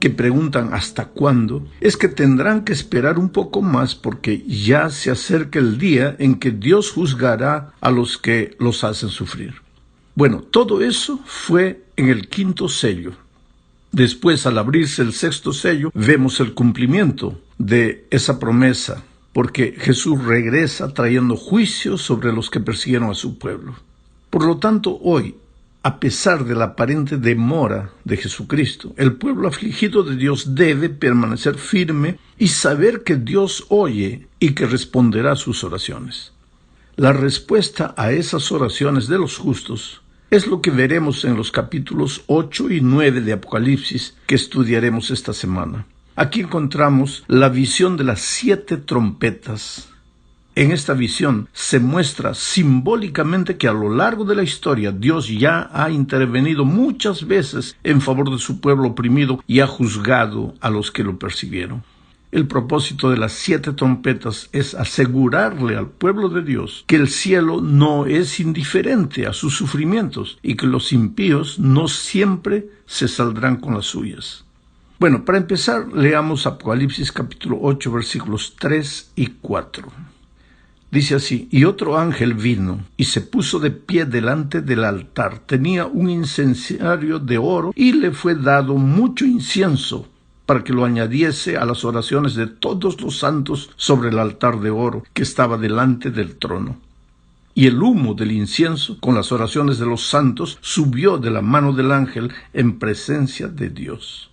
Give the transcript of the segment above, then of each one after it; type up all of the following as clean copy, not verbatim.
que preguntan ¿hasta cuándo? Es que tendrán que esperar un poco más porque ya se acerca el día en que Dios juzgará a los que los hacen sufrir. Bueno, todo eso fue en el 5º sello. Después, al abrirse el 6º sello, vemos el cumplimiento de esa promesa, porque Jesús regresa trayendo juicio sobre los que persiguieron a su pueblo. Por lo tanto, hoy, a pesar de la aparente demora de Jesucristo, el pueblo afligido de Dios debe permanecer firme y saber que Dios oye y que responderá a sus oraciones. La respuesta a esas oraciones de los justos es lo que veremos en los capítulos 8 y 9 de Apocalipsis que estudiaremos esta semana. Aquí encontramos la visión de las 7 trompetas. En esta visión se muestra simbólicamente que a lo largo de la historia Dios ya ha intervenido muchas veces en favor de su pueblo oprimido y ha juzgado a los que lo persiguieron. El propósito de las 7 trompetas es asegurarle al pueblo de Dios que el cielo no es indiferente a sus sufrimientos y que los impíos no siempre se saldrán con las suyas. Bueno, para empezar, leamos Apocalipsis capítulo 8, versículos 3 y 4. Dice así: y otro ángel vino y se puso de pie delante del altar. Tenía un incensario de oro y le fue dado mucho incienso para que lo añadiese a las oraciones de todos los santos sobre el altar de oro que estaba delante del trono. Y el humo del incienso con las oraciones de los santos subió de la mano del ángel en presencia de Dios.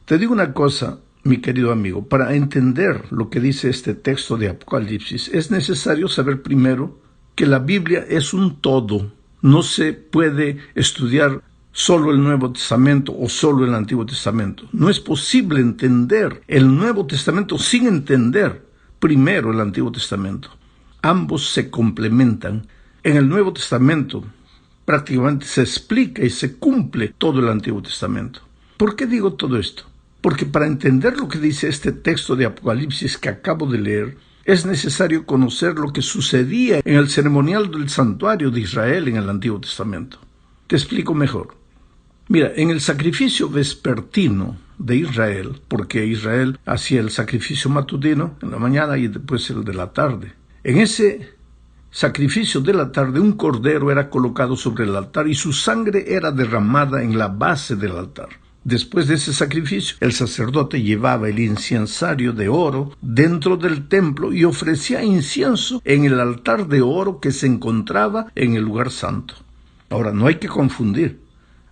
Te digo una cosa, mi querido amigo, para entender lo que dice este texto de Apocalipsis, es necesario saber primero que la Biblia es un todo. No se puede estudiar solo el Nuevo Testamento o solo el Antiguo Testamento. No es posible entender el Nuevo Testamento sin entender primero el Antiguo Testamento. Ambos se complementan. En el Nuevo Testamento prácticamente se explica y se cumple todo el Antiguo Testamento. ¿Por qué digo todo esto? Porque para entender lo que dice este texto de Apocalipsis que acabo de leer, es necesario conocer lo que sucedía en el ceremonial del santuario de Israel en el Antiguo Testamento. Te explico mejor. Mira, en el sacrificio vespertino de Israel, porque Israel hacía el sacrificio matutino en la mañana y después el de la tarde. En ese sacrificio de la tarde, un cordero era colocado sobre el altar y su sangre era derramada en la base del altar. Después de ese sacrificio, el sacerdote llevaba el incensario de oro dentro del templo y ofrecía incienso en el altar de oro que se encontraba en el lugar santo. Ahora, no hay que confundir.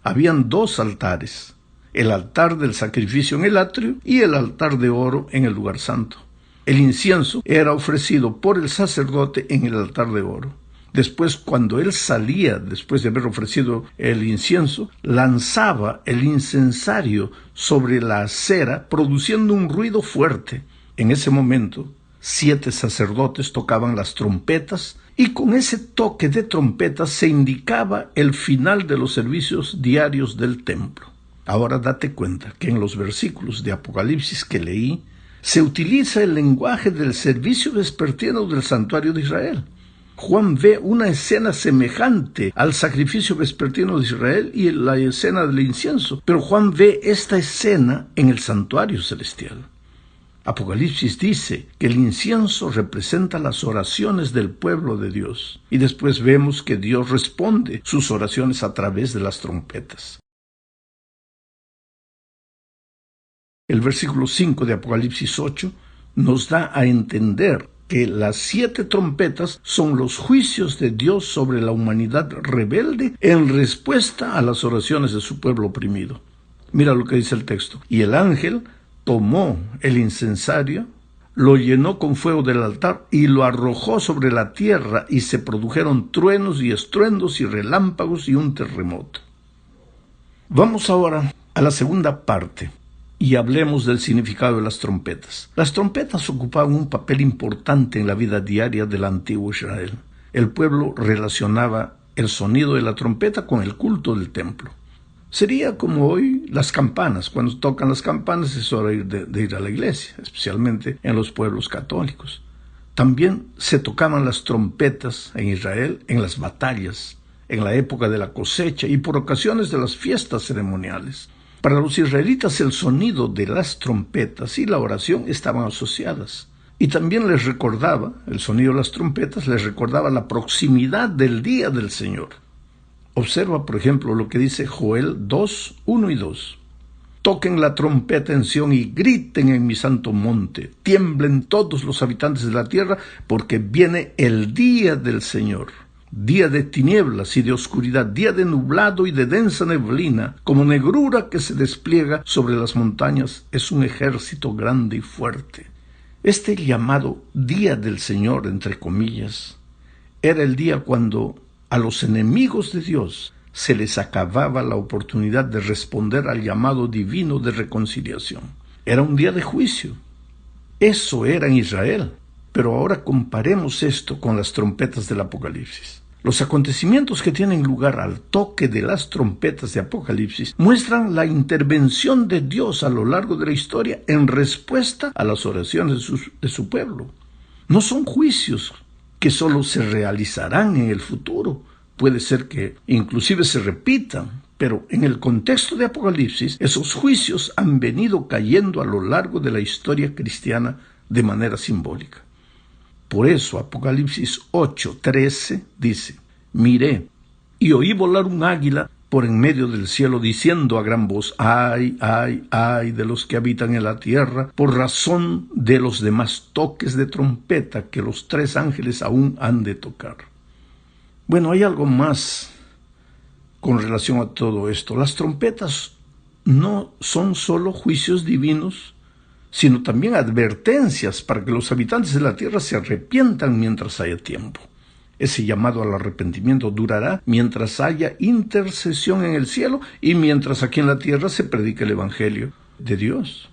Habían 2 altares: el altar del sacrificio en el atrio y el altar de oro en el lugar santo. El incienso era ofrecido por el sacerdote en el altar de oro. Después, cuando él salía, después de haber ofrecido el incienso, lanzaba el incensario sobre la acera, produciendo un ruido fuerte. En ese momento, 7 sacerdotes tocaban las trompetas, y con ese toque de trompetas se indicaba el final de los servicios diarios del templo. Ahora date cuenta que en los versículos de Apocalipsis que leí, se utiliza el lenguaje del servicio vespertino del santuario de Israel. Juan ve una escena semejante al sacrificio vespertino de Israel y la escena del incienso, pero Juan ve esta escena en el santuario celestial. Apocalipsis dice que el incienso representa las oraciones del pueblo de Dios, y después vemos que Dios responde sus oraciones a través de las trompetas. El versículo 5 de Apocalipsis 8 nos da a entender que las 7 trompetas son los juicios de Dios sobre la humanidad rebelde en respuesta a las oraciones de su pueblo oprimido. Mira lo que dice el texto. Y el ángel tomó el incensario, lo llenó con fuego del altar y lo arrojó sobre la tierra, y se produjeron truenos y estruendos y relámpagos y un terremoto. Vamos ahora a la segunda parte y hablemos del significado de las trompetas. Las trompetas ocupaban un papel importante en la vida diaria del antiguo Israel. El pueblo relacionaba el sonido de la trompeta con el culto del templo. Sería como hoy las campanas. Cuando tocan las campanas es hora de ir a la iglesia, especialmente en los pueblos católicos. También se tocaban las trompetas en Israel en las batallas, en la época de la cosecha y por ocasiones de las fiestas ceremoniales. Para los israelitas el sonido de las trompetas y la oración estaban asociadas. Y también les recordaba, el sonido de las trompetas les recordaba la proximidad del día del Señor. Observa, por ejemplo, lo que dice Joel 2, 1 y 2. Toquen la trompeta en Sión y griten en mi santo monte. Tiemblen todos los habitantes de la tierra, porque viene el día del Señor. Día de tinieblas y de oscuridad, día de nublado y de densa neblina, como negrura que se despliega sobre las montañas, es un ejército grande y fuerte. Este llamado día del Señor, entre comillas, era el día cuando a los enemigos de Dios se les acababa la oportunidad de responder al llamado divino de reconciliación. Era un día de juicio. Eso era en Israel. Pero ahora comparemos esto con las trompetas del Apocalipsis. Los acontecimientos que tienen lugar al toque de las trompetas de Apocalipsis muestran la intervención de Dios a lo largo de la historia en respuesta a las oraciones de su pueblo. No son juicios que solo se realizarán en el futuro. Puede ser que inclusive se repitan, pero en el contexto de Apocalipsis, esos juicios han venido cayendo a lo largo de la historia cristiana de manera simbólica. Por eso Apocalipsis 8:13 dice: miré y oí volar un águila por en medio del cielo, diciendo a gran voz: ay, ay, ay de los que habitan en la tierra, por razón de los demás toques de trompeta que los 3 ángeles aún han de tocar. Bueno, hay algo más con relación a todo esto. Las trompetas no son solo juicios divinos, sino también advertencias para que los habitantes de la tierra se arrepientan mientras haya tiempo. Ese llamado al arrepentimiento durará mientras haya intercesión en el cielo y mientras aquí en la tierra se predique el Evangelio de Dios.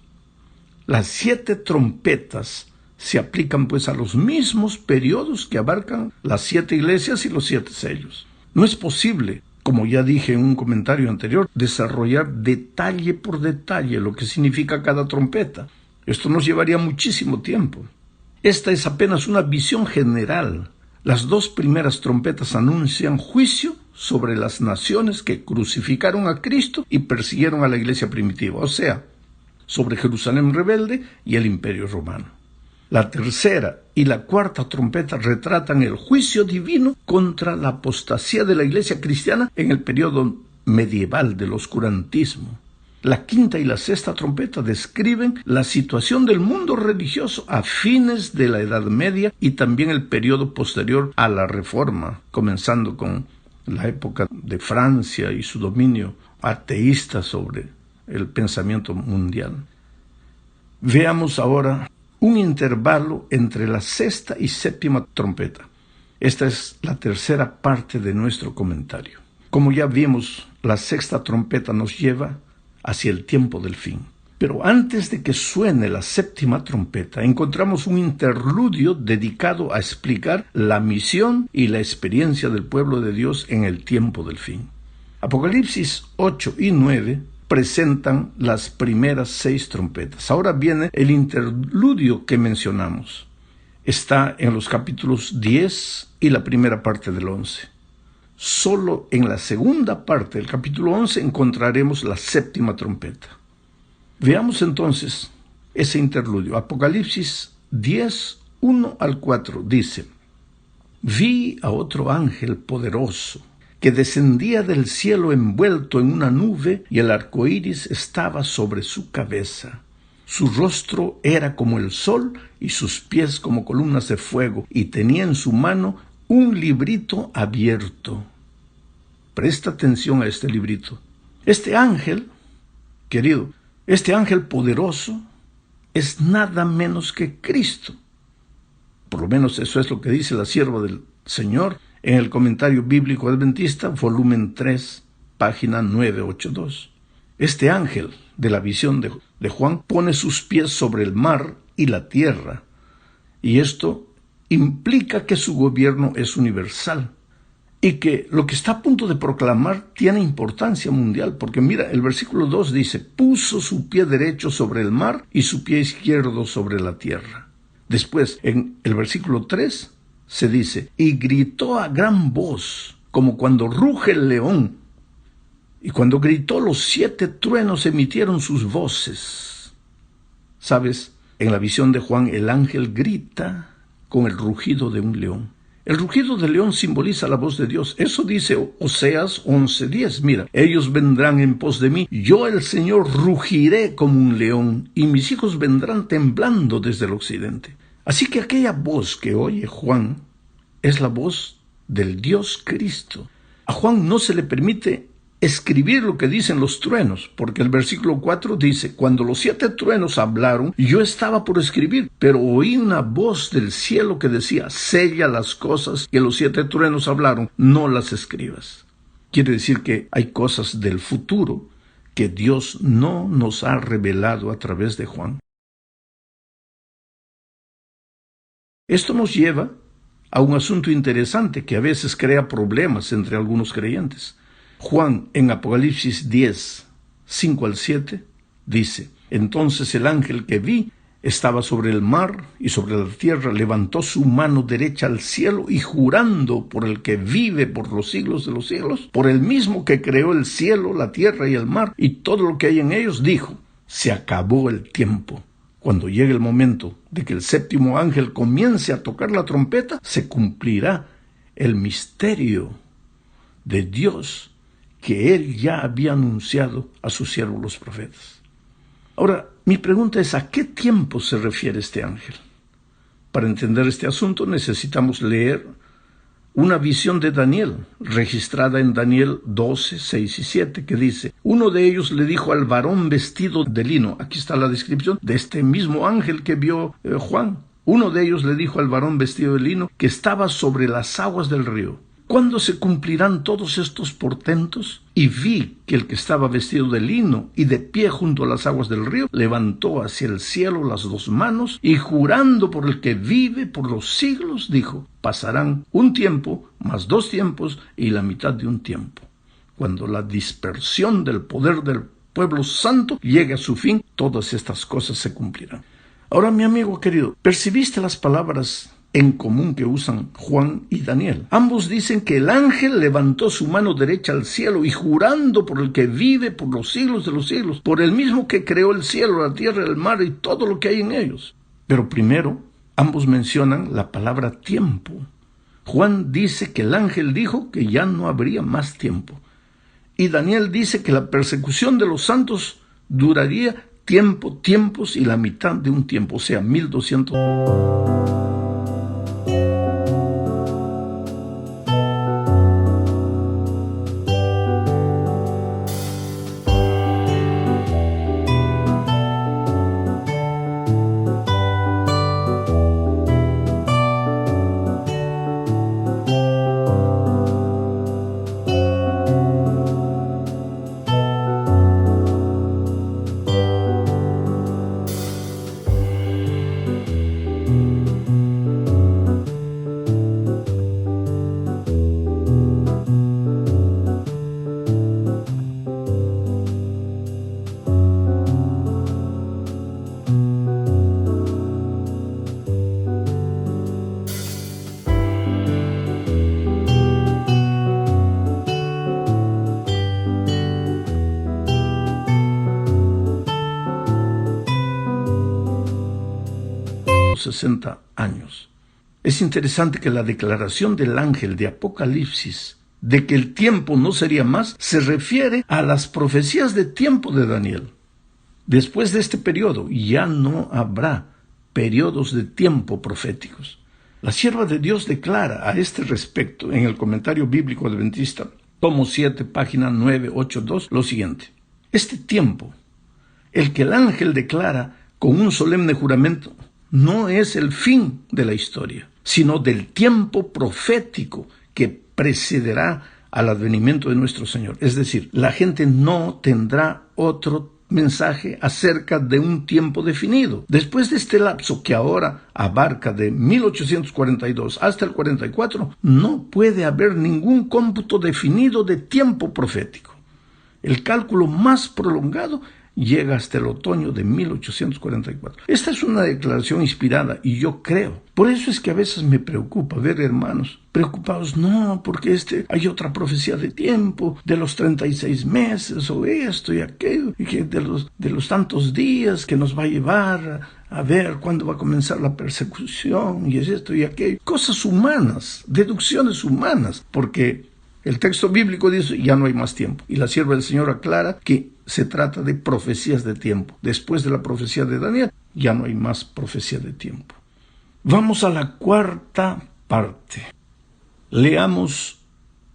Las 7 trompetas se aplican pues a los mismos periodos que abarcan las 7 iglesias y los 7 sellos. No es posible, como ya dije en un comentario anterior, desarrollar detalle por detalle lo que significa cada trompeta. Esto nos llevaría muchísimo tiempo. Esta es apenas una visión general. Las 2 primeras trompetas anuncian juicio sobre las naciones que crucificaron a Cristo y persiguieron a la iglesia primitiva, o sea, sobre Jerusalén rebelde y el Imperio Romano. La tercera y la cuarta trompeta retratan el juicio divino contra la apostasía de la iglesia cristiana en el periodo medieval del oscurantismo. La quinta y la sexta trompeta describen la situación del mundo religioso a fines de la Edad Media y también el periodo posterior a la Reforma, comenzando con la época de Francia y su dominio ateísta sobre el pensamiento mundial. Veamos ahora un intervalo entre la sexta y séptima trompeta. Esta es la tercera parte de nuestro comentario. Como ya vimos, la sexta trompeta nos lleva hacia el tiempo del fin. Pero antes de que suene la séptima trompeta, encontramos un interludio dedicado a explicar la misión y la experiencia del pueblo de Dios en el tiempo del fin. Apocalipsis 8 y 9 presentan las primeras 6 trompetas. Ahora viene el interludio que mencionamos. Está en los capítulos 10 y la primera parte del 11. Solo en la segunda parte del capítulo 11 encontraremos la séptima trompeta. Veamos entonces ese interludio. Apocalipsis 10, 1 al 4 dice: vi a otro ángel poderoso que descendía del cielo envuelto en una nube, y el arco iris estaba sobre su cabeza. Su rostro era como el sol y sus pies como columnas de fuego, y tenía en su mano un librito abierto. Presta atención a este librito. Este ángel, querido, este ángel poderoso es nada menos que Cristo. Por lo menos eso es lo que dice la sierva del Señor en el Comentario Bíblico Adventista, volumen 3, página 982. Este ángel de la visión de Juan pone sus pies sobre el mar y la tierra, y esto implica que su gobierno es universal y que lo que está a punto de proclamar tiene importancia mundial, porque mira, el versículo 2 dice: puso su pie derecho sobre el mar y su pie izquierdo sobre la tierra. Después, en el versículo 3 se dice: y gritó a gran voz, como cuando ruge el león. Y cuando gritó, los 7 truenos emitieron sus voces. ¿Sabes? En la visión de Juan, el ángel grita con el rugido de un león. El rugido del león simboliza la voz de Dios. Eso dice Oseas 11:10. Mira, ellos vendrán en pos de mí. Yo, el Señor, rugiré como un león, y mis hijos vendrán temblando desde el occidente. Así que aquella voz que oye Juan es la voz del Dios Cristo. A Juan no se le permite escribir lo que dicen los truenos, porque el versículo 4 dice: cuando los 7 truenos hablaron, yo estaba por escribir, pero oí una voz del cielo que decía: sella las cosas que los 7 truenos hablaron, no las escribas. Quiere decir que hay cosas del futuro que Dios no nos ha revelado a través de Juan. Esto nos lleva a un asunto interesante que a veces crea problemas entre algunos creyentes. Juan, en Apocalipsis 10, 5 al 7, dice: entonces el ángel que vi estaba sobre el mar y sobre la tierra, levantó su mano derecha al cielo y, jurando por el que vive por los siglos de los siglos, por el mismo que creó el cielo, la tierra y el mar y todo lo que hay en ellos, dijo: se acabó el tiempo. Cuando llegue el momento de que el 7º ángel comience a tocar la trompeta, se cumplirá el misterio de Dios que Él ya había anunciado a sus siervos los profetas. Ahora, mi pregunta es: ¿a qué tiempo se refiere este ángel? Para entender este asunto necesitamos leer una visión de Daniel, registrada en Daniel 12, 6 y 7, que dice: uno de ellos le dijo al varón vestido de lino. Aquí está la descripción de este mismo ángel que vio Juan. Uno de ellos le dijo al varón vestido de lino que estaba sobre las aguas del río: ¿cuándo se cumplirán todos estos portentos? Y vi que el que estaba vestido de lino y de pie junto a las aguas del río levantó hacia el cielo las 2 manos y, jurando por el que vive por los siglos, dijo: pasarán un tiempo, más 2 tiempos y la mitad de un tiempo. Cuando la dispersión del poder del pueblo santo llegue a su fin, todas estas cosas se cumplirán. Ahora, mi amigo querido, ¿percibiste las palabras en común que usan Juan y Daniel? Ambos dicen que el ángel levantó su mano derecha al cielo y, jurando por el que vive por los siglos de los siglos, por el mismo que creó el cielo, la tierra, el mar y todo lo que hay en ellos. Pero primero, ambos mencionan la palabra tiempo. Juan dice que el ángel dijo que ya no habría más tiempo. Y Daniel dice que la persecución de los santos duraría tiempos y la mitad de un tiempo, o sea, 1200. ...60 años. Es interesante que la declaración del ángel de Apocalipsis de que el tiempo no sería más se refiere a las profecías de tiempo de Daniel. Después de este periodo ya no habrá periodos de tiempo proféticos. La sierva de Dios declara a este respecto en el Comentario Bíblico Adventista, tomo 7, página 982, lo siguiente: este tiempo, el que el ángel declara con un solemne juramento, no es el fin de la historia, sino del tiempo profético que precederá al advenimiento de nuestro Señor. Es decir, la gente no tendrá otro mensaje acerca de un tiempo definido. Después de este lapso, que ahora abarca de 1842 hasta el 44, no puede haber ningún cómputo definido de tiempo profético. El cálculo más prolongado llega hasta el otoño de 1844. Esta es una declaración inspirada y yo creo. Por eso es que a veces me preocupa ver hermanos preocupados, no, porque hay otra profecía de tiempo, de los 36 meses, o esto y aquello, y que de los tantos días que nos va a llevar a ver cuándo va a comenzar la persecución, y es esto y aquello. Cosas humanas, deducciones humanas, porque el texto bíblico dice, ya no hay más tiempo. Y la sierva del Señor aclara que se trata de profecías de tiempo. Después de la profecía de Daniel, ya no hay más profecía de tiempo. Vamos a la cuarta parte. Leamos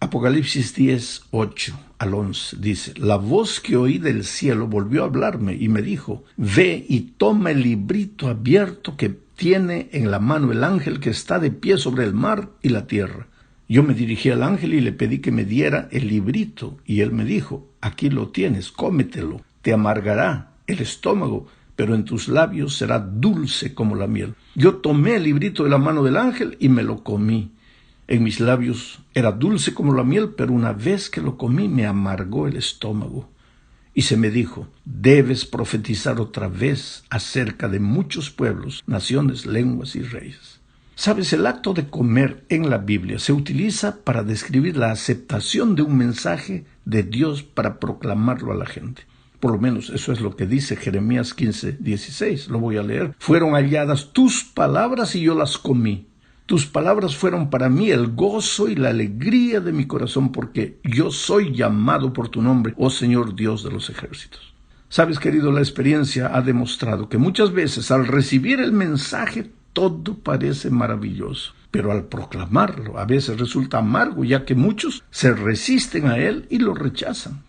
Apocalipsis 10, 8 al 11. Dice, la voz que oí del cielo volvió a hablarme y me dijo, ve y toma el librito abierto que tiene en la mano el ángel que está de pie sobre el mar y la tierra. Yo me dirigí al ángel y le pedí que me diera el librito, y él me dijo, aquí lo tienes, cómetelo, te amargará el estómago, pero en tus labios será dulce como la miel. Yo tomé el librito de la mano del ángel y me lo comí. En mis labios era dulce como la miel, pero una vez que lo comí me amargó el estómago. Y se me dijo, debes profetizar otra vez acerca de muchos pueblos, naciones, lenguas y reyes. Sabes, el acto de comer en la Biblia se utiliza para describir la aceptación de un mensaje de Dios para proclamarlo a la gente. Por lo menos eso es lo que dice Jeremías 15, 16. Lo voy a leer. Fueron halladas tus palabras y yo las comí. Tus palabras fueron para mí el gozo y la alegría de mi corazón, porque yo soy llamado por tu nombre, oh Señor Dios de los ejércitos. Sabes, querido, la experiencia ha demostrado que muchas veces al recibir el mensaje todo parece maravilloso, pero al proclamarlo a veces resulta amargo, ya que muchos se resisten a él y lo rechazan.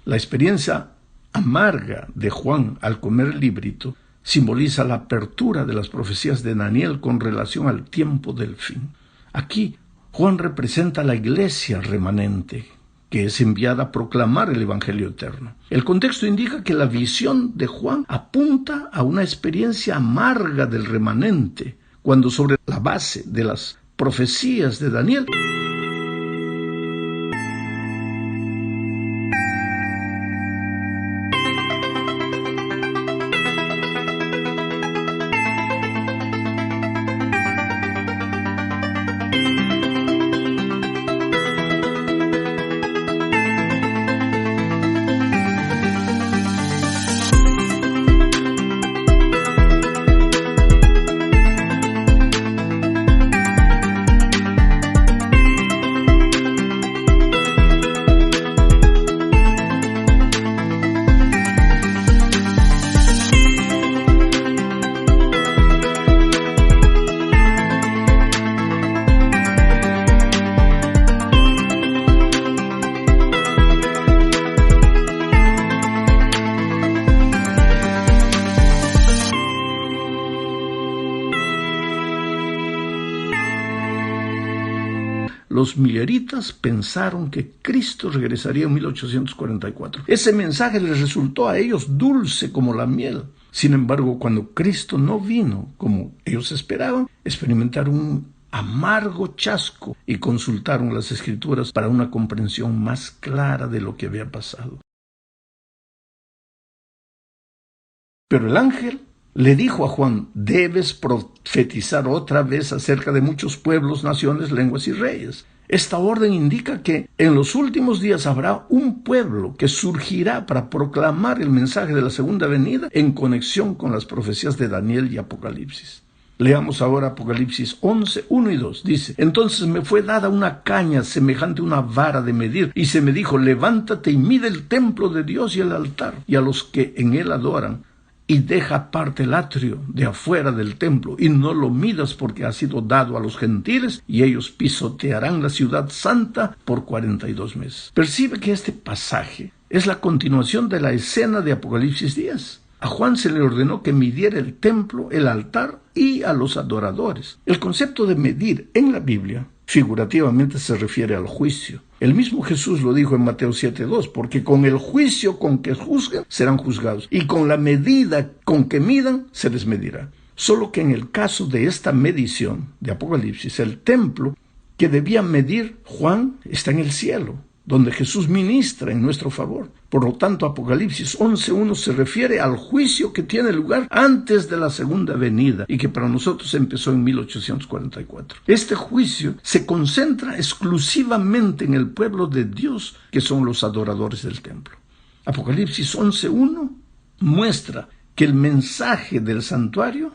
La experiencia amarga de Juan al comer el librito simboliza la apertura de las profecías de Daniel con relación al tiempo del fin. Aquí Juan representa a la iglesia remanente, que es enviada a proclamar el Evangelio eterno. El contexto indica que la visión de Juan apunta a una experiencia amarga del remanente, cuando sobre la base de las profecías de Daniel los milleritas pensaron que Cristo regresaría en 1844. Ese mensaje les resultó a ellos dulce como la miel. Sin embargo, cuando Cristo no vino como ellos esperaban, experimentaron un amargo chasco y consultaron las Escrituras para una comprensión más clara de lo que había pasado. Pero el ángel le dijo a Juan, debes profetizar otra vez acerca de muchos pueblos, naciones, lenguas y reyes. Esta orden indica que en los últimos días habrá un pueblo que surgirá para proclamar el mensaje de la segunda venida en conexión con las profecías de Daniel y Apocalipsis. Leamos ahora Apocalipsis 11, 1 y 2. Dice, entonces me fue dada una caña semejante a una vara de medir, y se me dijo, levántate y mide el templo de Dios y el altar, y a los que en él adoran, y deja aparte el atrio de afuera del templo, y no lo midas porque ha sido dado a los gentiles, y ellos pisotearán la ciudad santa por 42 meses. Percibe que este pasaje es la continuación de la escena de Apocalipsis 10. A Juan se le ordenó que midiera el templo, el altar y a los adoradores. El concepto de medir en la Biblia figurativamente se refiere al juicio. El mismo Jesús lo dijo en Mateo 7:2, porque con el juicio con que juzguen serán juzgados, y con la medida con que midan se les medirá. Solo que en el caso de esta medición de Apocalipsis, el templo que debía medir Juan está en el cielo, donde Jesús ministra en nuestro favor. Por lo tanto, Apocalipsis 11:1 se refiere al juicio que tiene lugar antes de la segunda venida y que para nosotros empezó en 1844. Este juicio se concentra exclusivamente en el pueblo de Dios, que son los adoradores del templo. Apocalipsis 11:1 muestra que el mensaje del santuario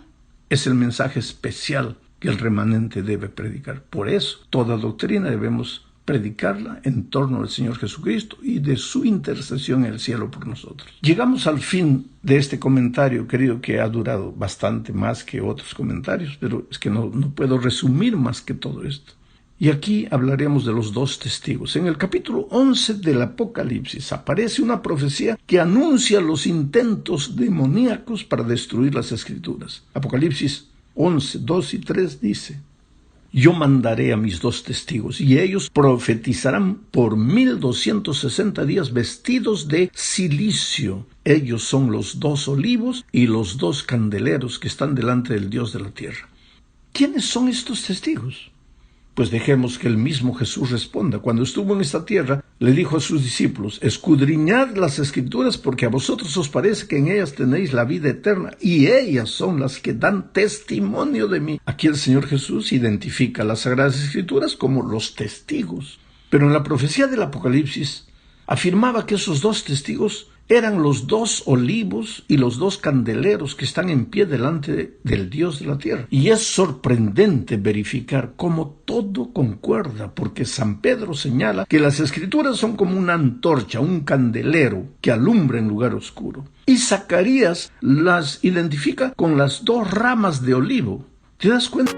es el mensaje especial que el remanente debe predicar. Por eso, toda doctrina debemos predicarla en torno al Señor Jesucristo y de su intercesión en el cielo por nosotros. Llegamos al fin de este comentario, querido, que ha durado bastante más que otros comentarios, pero es que no puedo resumir más que todo esto. Y aquí hablaremos de los dos testigos. En el capítulo 11 del Apocalipsis aparece una profecía que anuncia los intentos demoníacos para destruir las Escrituras. Apocalipsis 11, 2 y 3 dice: yo mandaré a mis dos testigos, y ellos profetizarán por 1260 días vestidos de cilicio. Ellos son los dos olivos y los dos candeleros que están delante del Dios de la tierra. ¿Quiénes son estos testigos? Pues dejemos que el mismo Jesús responda. Cuando estuvo en esta tierra, le dijo a sus discípulos: escudriñad las Escrituras, porque a vosotros os parece que en ellas tenéis la vida eterna, y ellas son las que dan testimonio de mí. Aquí el Señor Jesús identifica las Sagradas Escrituras como los testigos. Pero en la profecía del Apocalipsis afirmaba que esos dos testigos eran los dos olivos y los dos candeleros que están en pie delante del Dios de la tierra. Y es sorprendente verificar cómo todo concuerda, porque San Pedro señala que las Escrituras son como una antorcha, un candelero que alumbra en lugar oscuro. Y Zacarías las identifica con las dos ramas de olivo. ¿Te das cuenta?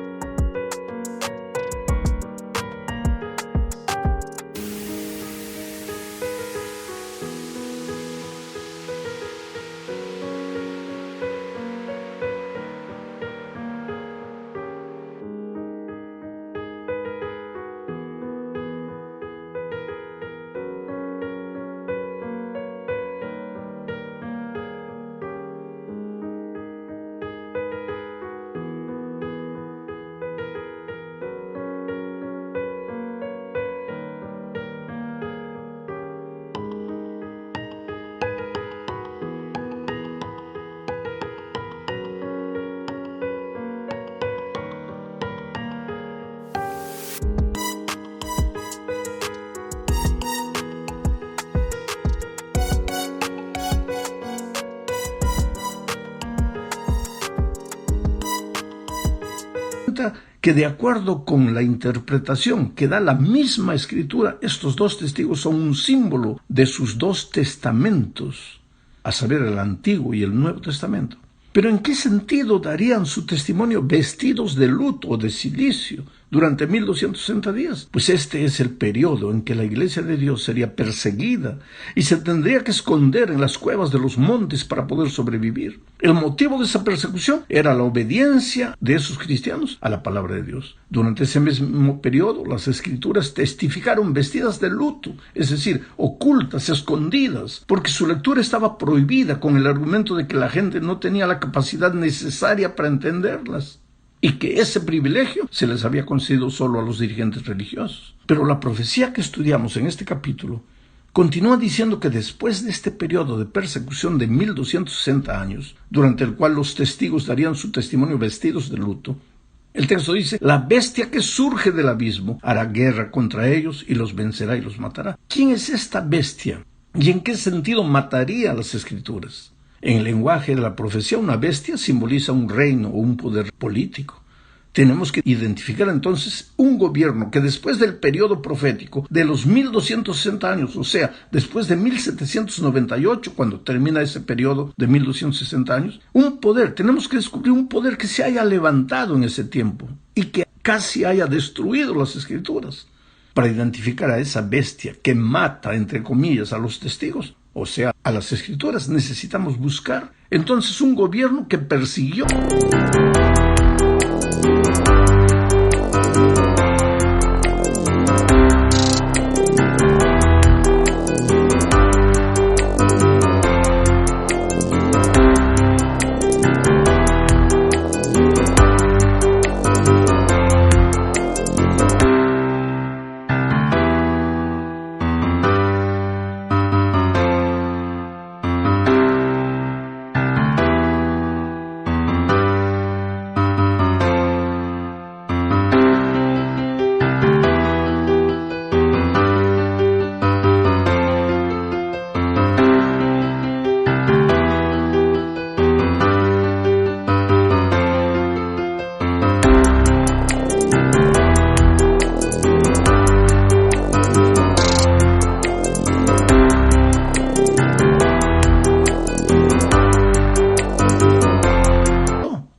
Que de acuerdo con la interpretación que da la misma Escritura, estos dos testigos son un símbolo de sus dos testamentos, a saber, el Antiguo y el Nuevo Testamento. Pero ¿en qué sentido darían su testimonio vestidos de luto o de cilicio durante 1260 días? Pues este es el periodo en que la Iglesia de Dios sería perseguida y se tendría que esconder en las cuevas de los montes para poder sobrevivir. El motivo de esa persecución era la obediencia de esos cristianos a la palabra de Dios. Durante ese mismo periodo, las Escrituras testificaron vestidas de luto, es decir, ocultas, escondidas, porque su lectura estaba prohibida con el argumento de que la gente no tenía la capacidad necesaria para entenderlas, y que ese privilegio se les había concedido solo a los dirigentes religiosos. Pero la profecía que estudiamos en este capítulo continúa diciendo que después de este periodo de persecución de 1260 años, durante el cual los testigos darían su testimonio vestidos de luto, el texto dice: la bestia que surge del abismo hará guerra contra ellos y los vencerá y los matará. ¿Quién es esta bestia? ¿Y en qué sentido mataría las Escrituras? En el lenguaje de la profecía, una bestia simboliza un reino o un poder político. Tenemos que identificar entonces un gobierno que después del periodo profético de los 1260 años, o sea, después de 1798, cuando termina ese periodo de 1260 años, tenemos que descubrir un poder que se haya levantado en ese tiempo y que casi haya destruido las Escrituras. Para identificar a esa bestia que mata, entre comillas, a los testigos, o sea, a las Escrituras, necesitamos buscar entonces un gobierno que persiguió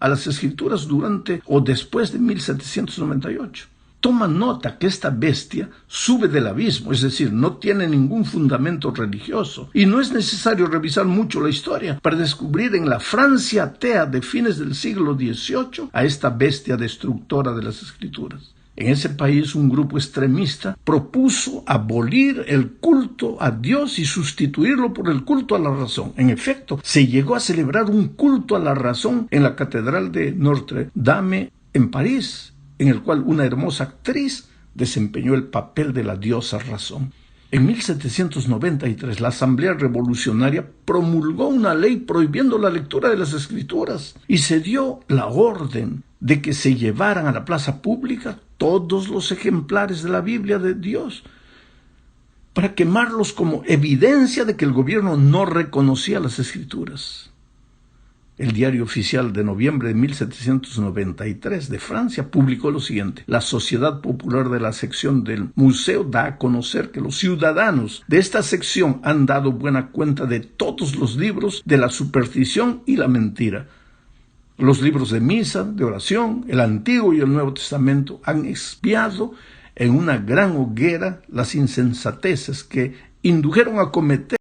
a las Escrituras durante o después de 1798. Toma nota que esta bestia sube del abismo, es decir, no tiene ningún fundamento religioso, y no es necesario revisar mucho la historia para descubrir en la Francia atea de fines del siglo XVIII a esta bestia destructora de las Escrituras. En ese país un grupo extremista propuso abolir el culto a Dios y sustituirlo por el culto a la razón. En efecto, se llegó a celebrar un culto a la razón en la Catedral de Notre Dame en París, en el cual una hermosa actriz desempeñó el papel de la diosa razón. En 1793, la Asamblea Revolucionaria promulgó una ley prohibiendo la lectura de las Escrituras y se dio la orden de que se llevaran a la plaza pública todos los ejemplares de la Biblia de Dios para quemarlos como evidencia de que el gobierno no reconocía las Escrituras. El Diario Oficial de noviembre de 1793 de Francia publicó lo siguiente: la Sociedad Popular de la sección del museo da a conocer que los ciudadanos de esta sección han dado buena cuenta de todos los libros de la superstición y la mentira. Los libros de misa, de oración, el Antiguo y el Nuevo Testamento han expiado en una gran hoguera las insensateces que indujeron a cometer